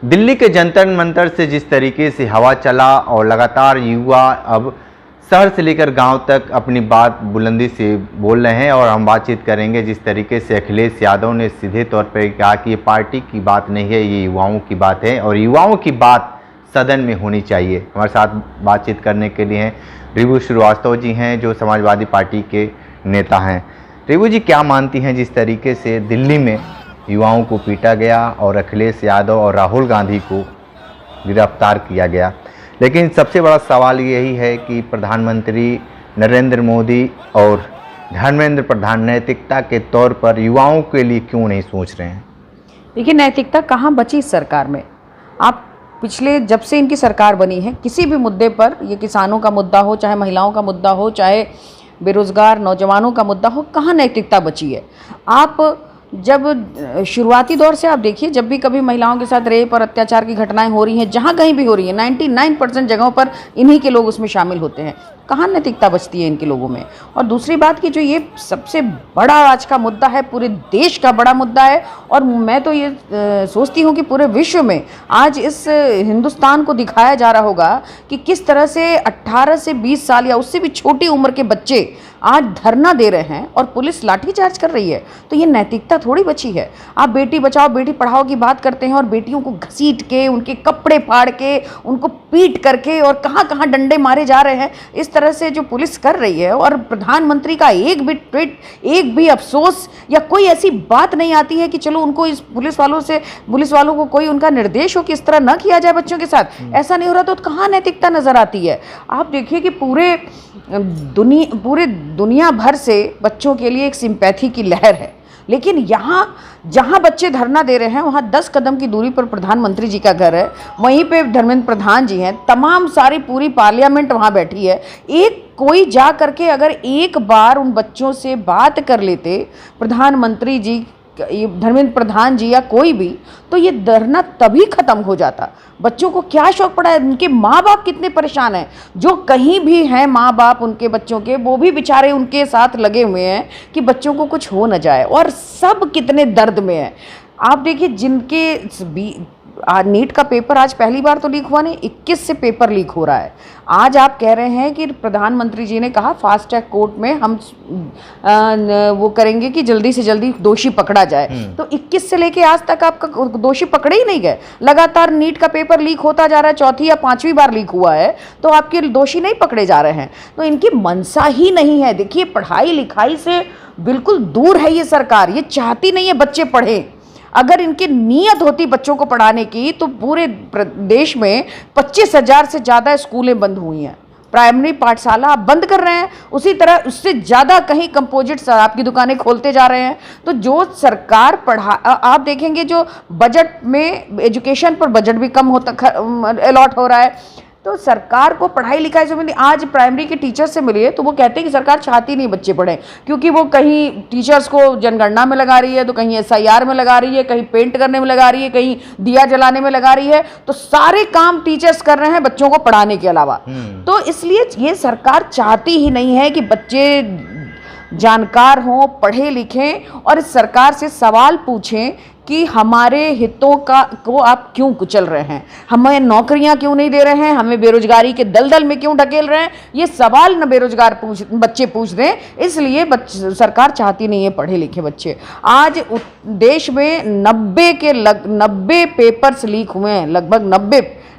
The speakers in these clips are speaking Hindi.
दिल्ली के जंतर मंतर से जिस तरीके से हवा चला और लगातार युवा अब शहर से लेकर गांव तक अपनी बात बुलंदी से बोल रहे हैं और हम बातचीत करेंगे। जिस तरीके से अखिलेश यादव ने सीधे तौर पर कहा कि ये पार्टी की बात नहीं है, ये युवाओं की बात है और युवाओं की बात सदन में होनी चाहिए। हमारे साथ बातचीत करने के लिए हैं रिभु श्रीवास्तव जी हैं, जो समाजवादी पार्टी के नेता हैं। रिभु जी, क्या मानती हैं जिस तरीके से दिल्ली में युवाओं को पीटा गया और अखिलेश यादव और राहुल गांधी को गिरफ्तार किया गया, लेकिन सबसे बड़ा सवाल यही है कि प्रधानमंत्री नरेंद्र मोदी और धर्मेंद्र प्रधान नैतिकता के तौर पर युवाओं के लिए क्यों नहीं सोच रहे हैं? देखिए, नैतिकता कहाँ बची इस सरकार में। आप पिछले जब से इनकी सरकार बनी है, किसी भी मुद्दे पर, ये किसानों का मुद्दा हो, चाहे महिलाओं का मुद्दा हो, चाहे बेरोजगार नौजवानों का मुद्दा हो, कहाँ नैतिकता बची है। आप जब शुरुआती दौर से आप देखिए, जब भी कभी महिलाओं के साथ रेप और अत्याचार की घटनाएं हो रही हैं, जहां कहीं भी हो रही है, 99% जगहों पर इन्हीं के लोग उसमें शामिल होते हैं। कहाँ नैतिकता बचती है इनके लोगों में। और दूसरी बात कि जो ये सबसे बड़ा आज का मुद्दा है, पूरे देश का बड़ा मुद्दा है, और मैं तो ये सोचती हूँ कि पूरे विश्व में आज इस हिंदुस्तान को दिखाया जा रहा होगा कि किस तरह से 18 से 20 साल या उससे भी छोटी उम्र के बच्चे आज धरना दे रहे हैं और पुलिस लाठीचार्ज कर रही है। तो ये नैतिकता थोड़ी बची है। आप बेटी बचाओ बेटी पढ़ाओ की बात करते हैं और बेटियों को घसीट के, उनके कपड़े फाड़ के, उनको पीट करके और कहाँ कहाँ डंडे मारे जा रहे हैं, इस तरह से जो पुलिस कर रही है। और प्रधानमंत्री का एक भी ट्वीट, एक भी अफसोस या कोई ऐसी बात नहीं आती है कि चलो उनको इस पुलिस वालों को कोई उनका निर्देश हो कि इस तरह ना किया जाए बच्चों के साथ। ऐसा नहीं हो रहा तो कहाँ नैतिकता नजर आती है। आप देखिए कि पूरे दुनिया भर से बच्चों के लिए एक सिंपैथी की लहर है, लेकिन यहाँ जहाँ बच्चे धरना दे रहे हैं वहाँ 10 कदम की दूरी पर प्रधानमंत्री जी का घर है, वहीं पे धर्मेंद्र प्रधान जी हैं, तमाम सारी पूरी पार्लियामेंट वहाँ बैठी है। एक कोई जा करके अगर एक बार उन बच्चों से बात कर लेते, प्रधानमंत्री जी, धर्मेंद्र प्रधान जी या कोई भी, तो ये धरना तभी खत्म हो जाता। बच्चों को क्या शौक पड़ा है, उनके माँ बाप कितने परेशान हैं, जो कहीं भी हैं माँ बाप उनके बच्चों के, वो भी बेचारे उनके साथ लगे हुए हैं कि बच्चों को कुछ हो न जाए, और सब कितने दर्द में हैं। आप देखिए, जिनके नीट का पेपर आज पहली बार तो लीक हुआ नहीं, 21 से पेपर लीक हो रहा है। आज आप कह रहे हैं कि प्रधानमंत्री जी ने कहा फास्ट ट्रैक कोर्ट में हम वो करेंगे कि जल्दी से जल्दी दोषी पकड़ा जाए। तो 21 से लेके आज तक आपका दोषी पकड़े ही नहीं गए। लगातार नीट का पेपर लीक होता जा रहा है, चौथी या पांचवी बार लीक हुआ है, तो आपके दोषी नहीं पकड़े जा रहे हैं। तो इनकी मनसा ही नहीं है। देखिए, पढ़ाई लिखाई से बिल्कुल दूर है ये सरकार। ये चाहती नहीं है बच्चे पढ़ें। अगर इनकी नीयत होती बच्चों को पढ़ाने की, तो पूरे देश में 25,000 से ज़्यादा स्कूलें बंद हुई हैं। प्राइमरी पाठशाला आप बंद कर रहे हैं, उसी तरह उससे ज़्यादा कहीं कंपोजिट शराब की दुकानें खोलते जा रहे हैं। तो जो सरकार आप देखेंगे जो बजट में एजुकेशन पर बजट भी कम होता अलॉट हो रहा है। तो सरकार को पढ़ाई लिखाई से मिली। आज प्राइमरी के टीचर्स से मिलिए तो वो कहते हैं कि सरकार चाहती नहीं बच्चे पढ़ें, क्योंकि वो कहीं टीचर्स को जनगणना में लगा रही है, तो कहीं SIR में लगा रही है, कहीं पेंट करने में लगा रही है, कहीं दिया जलाने में लगा रही है। तो सारे काम टीचर्स कर रहे हैं बच्चों को पढ़ाने के अलावा। तो इसलिए ये सरकार चाहती ही नहीं है कि बच्चे जानकार हों, पढ़े लिखें, और इस सरकार से सवाल पूछें कि हमारे हितों को आप क्यों कुचल रहे हैं, हमें नौकरियां क्यों नहीं दे रहे हैं, हमें बेरोजगारी के दलदल में क्यों ढकेल रहे हैं। ये सवाल न बेरोजगार बच्चे पूछ रहे हैं। इसलिए सरकार चाहती नहीं है पढ़े लिखे बच्चे। आज देश में 90 पेपर्स लीक हुए हैं, लगभग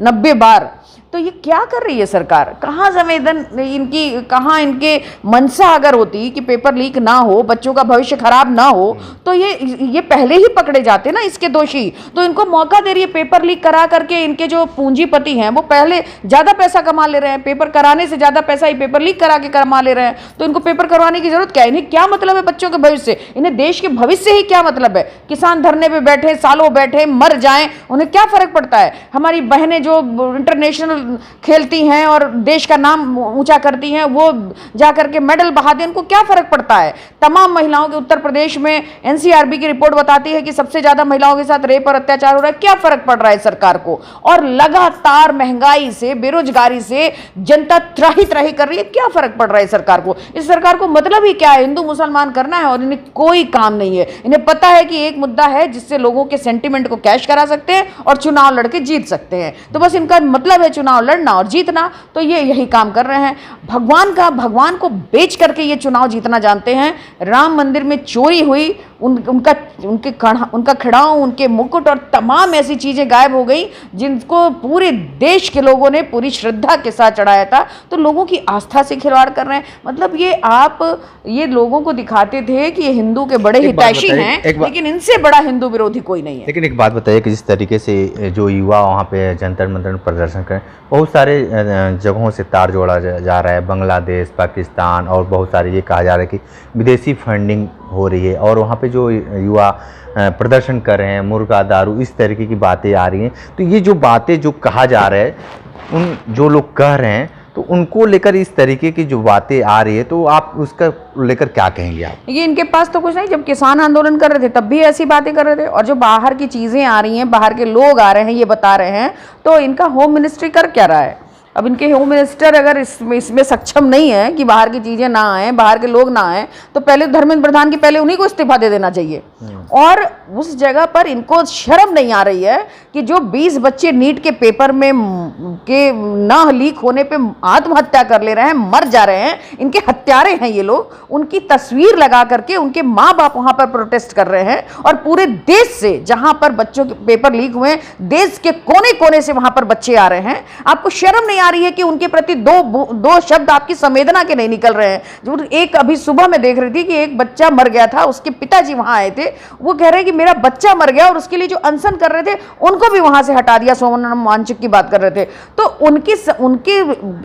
90 बार। तो ये क्या कर रही है सरकार? कहाँ संवेदन इनकी, कहाँ इनके मनसा अगर होती कि पेपर लीक ना हो, बच्चों का भविष्य खराब ना हो, तो ये पहले ही पकड़े जाते ना इसके दोषी। तो इनको मौका दे रही है पेपर लीक करा करके। इनके जो पूंजीपति हैं वो पहले ज़्यादा पैसा कमा ले रहे हैं, पेपर कराने से ज़्यादा पैसा ही पेपर लीक करा के कमा ले रहे हैं। तो इनको पेपर करवाने की जरूरत क्या है? इन्हें क्या मतलब है बच्चों के भविष्य से? इन्हें देश के भविष्य से ही क्या मतलब है? किसान धरने पर बैठे, सालों बैठे, मर जाएं, उन्हें क्या फर्क पड़ता है? हमारी बहनें जो इंटरनेशनल खेलती हैं और देश का नाम ऊंचा करती हैं, वो जा करके मेडल बहा दें, उनको क्या फर्क पड़ता है? तमाम महिलाओं के, उत्तर प्रदेश में एनसीआरबी की रिपोर्ट बताती है कि सबसे ज्यादा महिलाओं के साथ रेप और अत्याचार हो रहा है। क्या फर्क पड़ रहा है सरकार को? और लगातार महंगाई से, बेरोजगारी से जनता त्राही त्राही कर रही है। क्या फर्क पड़ रहा है सरकार को? इस सरकार को मतलब ही क्या है? हिंदू मुसलमान करना है और इन्हें कोई काम नहीं है। इन्हें पता है कि एक मुद्दा है जिससे लोगों के सेंटिमेंट को कैश करा सकते हैं और चुनाव लड़के जीत सकते हैं। तो बस इनका मतलब है चुनाव लड़ना और जीतना, तो ये यही काम कर रहे हैं। भगवान को बेच करके ये चुनाव जीतना जानते हैं। राम मंदिर में चोरी हुई, उनका खिड़ाऊ, उनके मुकुट और तमाम ऐसी चीजें गायब हो गई जिनको पूरे देश के लोगों ने पूरी श्रद्धा के साथ चढ़ाया था। तो लोगों की आस्था से खिलवाड़ कर रहे हैं। मतलब ये लोगों को दिखाते थे कि ये हिंदू के बड़े हितैषी हैं, लेकिन इनसे बड़ा हिंदू विरोधी कोई नहीं है। लेकिन एक बात बताइए कि जिस तरीके से जो युवा वहाँ पे जंतर मंतर प्रदर्शन करें, बहुत सारे जगहों से तार जोड़ा जा रहा है, बांग्लादेश, पाकिस्तान, और बहुत सारे ये कहा जा रहा है कि विदेशी फंडिंग हो रही है, और वहाँ पे जो युवा प्रदर्शन कर रहे हैं, मुर्गा, दारू, इस तरीके की बातें आ रही हैं। तो ये जो बातें जो कहा जा रहा है, उन जो लोग कह रहे हैं, तो उनको लेकर इस तरीके की जो बातें आ रही है, तो आप उसका लेकर क्या कहेंगे आप? ये इनके पास तो कुछ नहीं। जब किसान आंदोलन कर रहे थे तब भी ऐसी बातें कर रहे थे, और जो बाहर की चीजें आ रही हैं, बाहर के लोग आ रहे हैं, ये बता रहे हैं, तो इनका होम मिनिस्ट्री कर क्या रहा है? अब इनके होम मिनिस्टर अगर इसमें सक्षम नहीं है कि बाहर की चीजें ना आए, बाहर के लोग ना आए, तो पहले धर्मेंद्र प्रधान की पहले उन्हीं को इस्तीफा दे देना चाहिए। और उस जगह पर इनको शर्म नहीं आ रही है कि जो 20 बच्चे नीट के पेपर में के ना लीक होने पे आत्महत्या कर ले रहे हैं, मर जा रहे हैं, इनके हत्यारे हैं ये लोग। उनकी तस्वीर लगा करके उनके माँ बाप वहां पर प्रोटेस्ट कर रहे हैं, और पूरे देश से जहां पर बच्चों के पेपर लीक हुए, देश के कोने कोने से वहां पर बच्चे आ रहे हैं। आपको शर्म नहीं आ रही है कि उनके प्रति दो शब्द आपकी संवेदना के नहीं निकल रहे हैं? जो एक अभी सुबह में देख रही थी कि एक बच्चा मर गया था, उसके पिताजी वहां आए थे, वो कह रहे हैं कि मेरा बच्चा मर गया, और उसके लिए जो अनशन कर रहे थे उनको भी वहां से हटा दिया। सोमन वांचक की बात कर रहे थे, तो उनके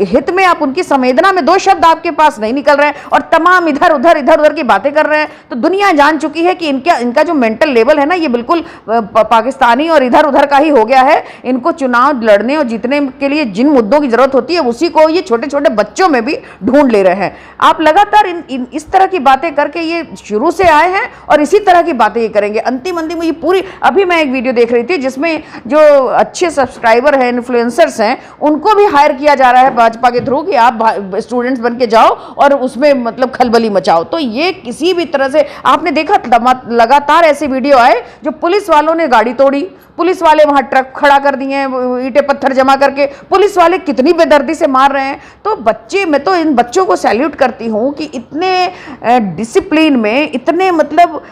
हित में आप, उनकी संवेदना में 2 शब्द आपके पास नहीं निकल रहे हैं, और तमाम इधर उधर की बातें कर रहे हैं। तो दुनिया जान चुकी है कि इनका जो मेंटल लेवल है ना, ये बिल्कुल पाकिस्तानी और इधर उधर का ही हो गया है। इनको चुनाव लड़ने और जीतने के लिए जिन मुद्दों की जरूरत होती है, उसी को ये छोटे छोटे बच्चों में भी ढूंढ ले रहे हैं। आप लगातार इस तरह की बातें करके, ये शुरू से आए हैं और इसी तरह की बातें ये करेंगे। अंतिम ये पूरी, अभी मैं एक वीडियो देख रही थी जिसमें जो अच्छे सब्सक्राइबर हैं, इन्फ्लुएंसर्स हैं, उनको भी हायर किया जा रहा है भाजपा के थ्रू कि आप स्टूडेंट्स बन के जाओ और उसमें मतलब खलबली मचाओ। तो ये किसी भी तरह से, आपने देखा लगातार ऐसे वीडियो आए जो पुलिस वालों ने गाड़ी तोड़ी, पुलिस वाले वहां ट्रक खड़ा कर दिए हैं, ईंटे पत्थर जमा करके, पुलिस वाले कितनी बेदर्दी से मार रहे हैं। तो मैं तो इन बच्चों को सैल्यूट करती हूं कि इतने डिसिप्लिन में, इतने मतलब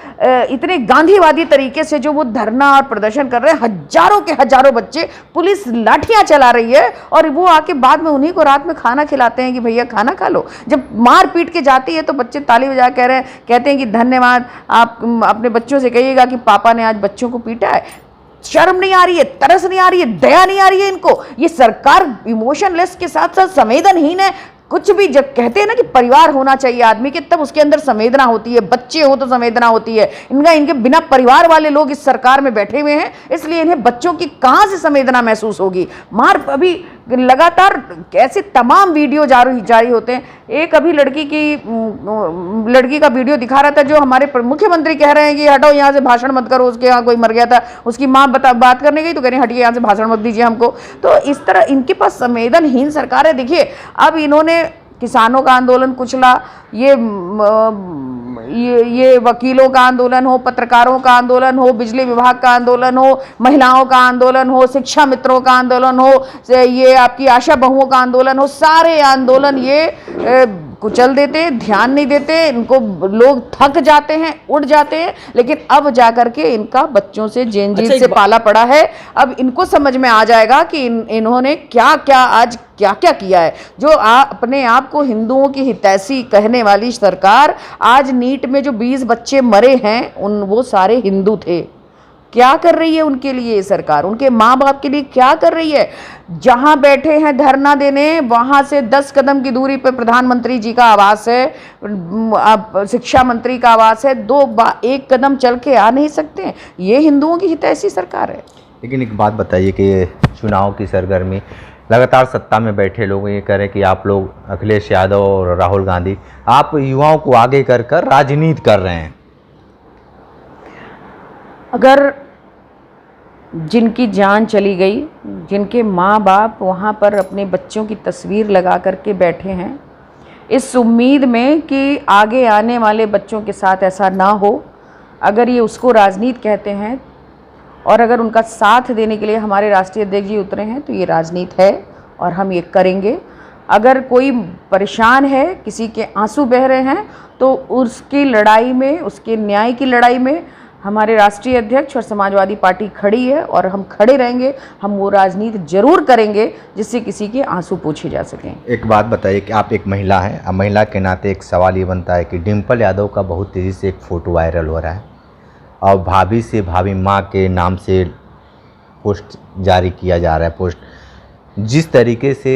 इतने गांधीवादी तरीके से जो वो धरना और प्रदर्शन कर रहे हैं। हजारों के हजारों बच्चे, पुलिस लाठियां चला रही है, और वो आके बाद में उन्हीं को रात में खाना खिलाते हैं कि भैया खाना खा लो। जब मार पीट के जाती है तो बच्चे ताली बजा कहते हैं कि धन्यवाद, आप अपने बच्चों से कहिएगा कि पापा ने आज बच्चों को पीटा है। शर्म नहीं आ रही है, तरस नहीं आ रही है, दया नहीं आ रही है इनको। ये सरकार इमोशनलेस के साथ साथ संवेदनहीन है। कुछ भी जब कहते हैं ना कि परिवार होना चाहिए आदमी के, तब उसके अंदर संवेदना होती है। बच्चे हो तो संवेदना होती है। इनके बिना परिवार वाले लोग इस सरकार में बैठे हुए हैं, इसलिए इन्हें बच्चों की कहां से संवेदना महसूस होगी। अभी लगातार कैसे तमाम वीडियो जारी होते हैं। एक अभी लड़की का वीडियो दिखा रहा था, जो हमारे मुख्यमंत्री कह रहे हैं कि हटो यहाँ से, भाषण मत करो, उसके यहाँ कोई मर गया था, उसकी माँ बात करने गई तो कह रही हटिए यहाँ से, भाषण मत दीजिए हमको। तो इस तरह इनके पास संवेदनहीन सरकार है। देखिए, अब इन्होंने किसानों का आंदोलन कुचला, ये वकीलों का आंदोलन हो, पत्रकारों का आंदोलन हो, बिजली विभाग का आंदोलन हो, महिलाओं का आंदोलन हो, शिक्षा मित्रों का आंदोलन हो, ये आपकी आशा बहुओं का आंदोलन हो, सारे आंदोलन ये कुचल देते, ध्यान नहीं देते। इनको लोग थक जाते हैं, उड़ जाते हैं। लेकिन अब जाकर के इनका बच्चों से जेनजीत से पाला पड़ा है। अब इनको समझ में आ जाएगा कि इन्होंने क्या क्या किया है। जो अपने आप को हिंदुओं की हितैषी कहने वाली सरकार, आज नीट में जो 20 बच्चे मरे हैं, वो सारे हिंदू थे। क्या कर रही है उनके लिए सरकार? उनके माँ बाप के लिए क्या कर रही है? जहां बैठे हैं धरना देने, वहां से 10 कदम की दूरी पर प्रधानमंत्री जी का आवास है, शिक्षा मंत्री का आवास है। 1 कदम चल के आ नहीं सकते। ये हिंदुओं की हितैषी सरकार है। लेकिन एक बात बताइए कि चुनाव की सरगर्मी लगातार सत्ता में बैठे लोग ये कह रहे हैं कि आप लोग अखिलेश यादव और राहुल गांधी आप युवाओं को आगे कर कर राजनीति कर रहे हैं। अगर जिनकी जान चली गई, जिनके माँ बाप वहाँ पर अपने बच्चों की तस्वीर लगा करके बैठे हैं इस उम्मीद में कि आगे आने वाले बच्चों के साथ ऐसा ना हो, अगर ये उसको राजनीति कहते हैं और अगर उनका साथ देने के लिए हमारे राष्ट्रीय अध्यक्ष जी उतरे हैं तो ये राजनीति है और हम ये करेंगे। अगर कोई परेशान है, किसी के आंसू बह रहे हैं, तो उसकी लड़ाई में, उसके न्याय की लड़ाई में हमारे राष्ट्रीय अध्यक्ष और समाजवादी पार्टी खड़ी है और हम खड़े रहेंगे। हम वो राजनीति जरूर करेंगे जिससे किसी के आंसू पोंछे जा सकें। एक बात बताइए कि आप एक महिला हैं, अब महिला के नाते एक सवाल ये बनता है कि डिम्पल यादव का बहुत तेज़ी से एक फ़ोटो वायरल हो रहा है और भाभी से भाभी माँ के नाम से पोस्ट जारी किया जा रहा है। पोस्ट जिस तरीके से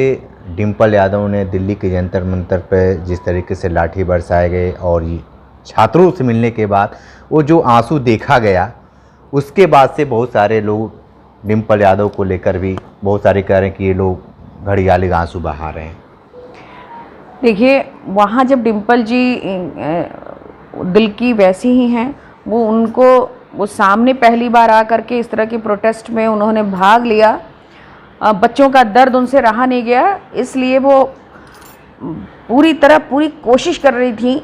डिम्पल यादव ने दिल्ली के जंतर मंतर पर जिस तरीके से लाठी बरसाए गए और छात्रों से मिलने के बाद वो जो आंसू देखा गया, उसके बाद से बहुत सारे लोग डिम्पल यादव को लेकर भी बहुत सारे कह रहे हैं कि ये लोग घड़ियाली आंसू बहा रहे हैं। देखिए, वहाँ जब डिम्पल जी दिल की वैसी ही हैं, वो सामने पहली बार आकर के इस तरह के प्रोटेस्ट में उन्होंने भाग लिया। बच्चों का दर्द उनसे रहा नहीं गया, इसलिए वो पूरी कोशिश कर रही थी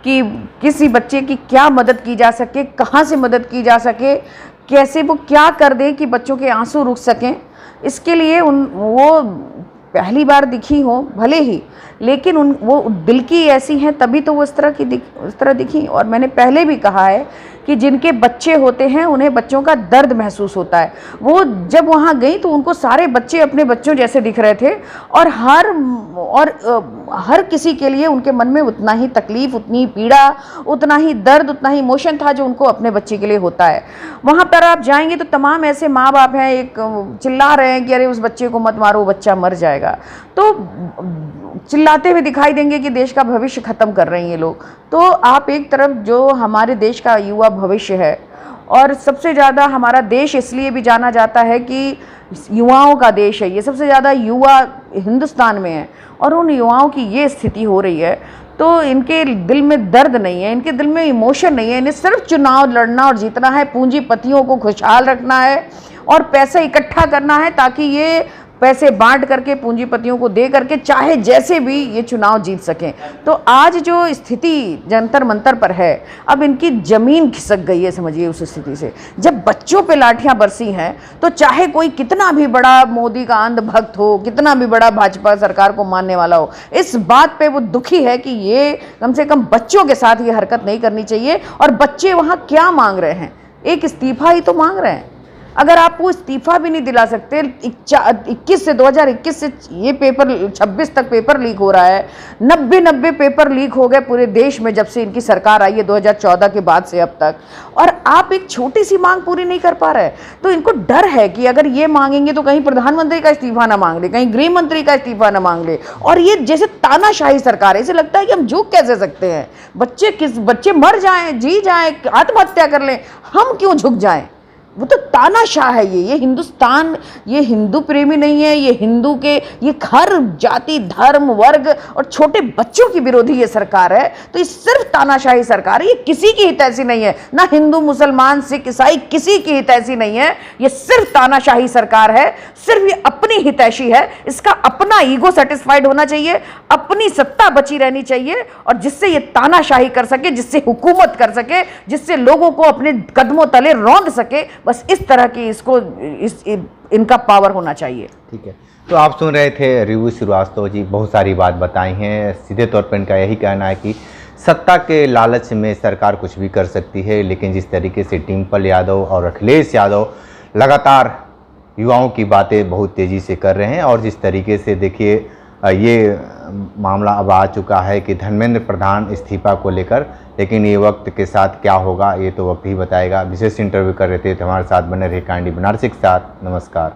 कि किसी बच्चे की क्या मदद की जा सके, कहाँ से मदद की जा सके, कैसे वो क्या कर दे कि बच्चों के आंसू रुक सकें। इसके लिए वो पहली बार दिखी हो भले ही, लेकिन वो दिल की ऐसी हैं तभी तो वो इस तरह दिखी। और मैंने पहले भी कहा है कि जिनके बच्चे होते हैं उन्हें बच्चों का दर्द महसूस होता है। वो जब वहाँ गई तो उनको सारे बच्चे अपने बच्चों जैसे दिख रहे थे और हर किसी के लिए उनके मन में उतना ही तकलीफ, उतनी ही पीड़ा, उतना ही दर्द, उतना ही इमोशन था जो उनको अपने बच्चे के लिए होता है। वहाँ पर आप जाएंगे तो तमाम ऐसे माँ बाप हैं, एक चिल्ला रहे हैं कि अरे उस बच्चे को मत मारो, बच्चा मर जाएगा, तो चिल्लाते हुए दिखाई देंगे कि देश का भविष्य खत्म कर रहे हैं ये लोग। तो आप एक तरफ जो हमारे देश का युवा भविष्य है, और सबसे ज़्यादा हमारा देश इसलिए भी जाना जाता है कि युवाओं का देश है, ये सबसे ज़्यादा युवा हिंदुस्तान में है, और उन युवाओं की ये स्थिति हो रही है तो इनके दिल में दर्द नहीं है, इनके दिल में इमोशन नहीं है। इन्हें सिर्फ चुनाव लड़ना और जीतना है, पूंजीपतियों को खुशहाल रखना है और पैसा इकट्ठा करना है ताकि ये पैसे बांट करके पूंजीपतियों को दे करके चाहे जैसे भी ये चुनाव जीत सकें। तो आज जो स्थिति जंतर मंतर पर है, अब इनकी ज़मीन खिसक गई है, समझिए उस स्थिति से। जब बच्चों पे लाठियां बरसी हैं तो चाहे कोई कितना भी बड़ा मोदी का अंधभक्त हो, कितना भी बड़ा भाजपा सरकार को मानने वाला हो, इस बात पे वो दुखी है कि ये कम से कम बच्चों के साथ ये हरकत नहीं करनी चाहिए। और बच्चे वहाँ क्या मांग रहे हैं? एक इस्तीफा ही तो मांग रहे हैं। अगर आप वो इस्तीफा भी नहीं दिला सकते, 2021 से ये पेपर 26 तक पेपर लीक हो रहा है, 90 पेपर लीक हो गए पूरे देश में जब से इनकी सरकार आई है 2014 के बाद से अब तक, और आप एक छोटी सी मांग पूरी नहीं कर पा रहे। तो इनको डर है कि अगर ये मांगेंगे तो कहीं प्रधानमंत्री का इस्तीफा ना मांग ले, कहीं गृह मंत्री का इस्तीफा ना मांग ले। और ये जैसे तानाशाही सरकार है, इसे लगता है कि हम झुक कैसे सकते हैं, बच्चे मर जाएं, जी जाएं, आत्महत्या कर लें, हम क्यों झुक जाएं। वो तो तानाशाह है ये हिंदुस्तान, ये हिंदू प्रेमी नहीं है, ये हिंदू के, ये हर जाति, धर्म, वर्ग और छोटे बच्चों की विरोधी ये सरकार है। तो ये सिर्फ तानाशाही सरकार है, ये किसी की हितैषी नहीं है, ना हिंदू, मुसलमान, सिख, ईसाई, किसी की हितैषी नहीं है। ये सिर्फ तानाशाही सरकार है, सिर्फ ये अपनी हितैषी है। इसका अपना ईगो सेटिस्फाइड होना चाहिए, अपनी सत्ता बची रहनी चाहिए, और जिससे ये तानाशाही कर सके, जिससे हुकूमत कर सके, जिससे लोगों को अपने कदमों तले रौंद सके, बस इस तरह की इनका पावर होना चाहिए। ठीक है, तो आप सुन रहे थे रिवू श्रीवास्तव जी, बहुत सारी बात बताई हैं। सीधे तौर पर इनका यही कहना है कि सत्ता के लालच में सरकार कुछ भी कर सकती है, लेकिन जिस तरीके से डिम्पल यादव और अखिलेश यादव लगातार युवाओं की बातें बहुत तेज़ी से कर रहे हैं, और जिस तरीके से देखिए ये मामला अब आ चुका है कि धर्मेंद्र प्रधान इस्तीफा को लेकर, लेकिन ये वक्त के साथ क्या होगा ये तो वक्त ही बताएगा। विशेष इंटरव्यू कर रहे थे, हमारे साथ बने रहे कांडी बनारसी के साथ। नमस्कार।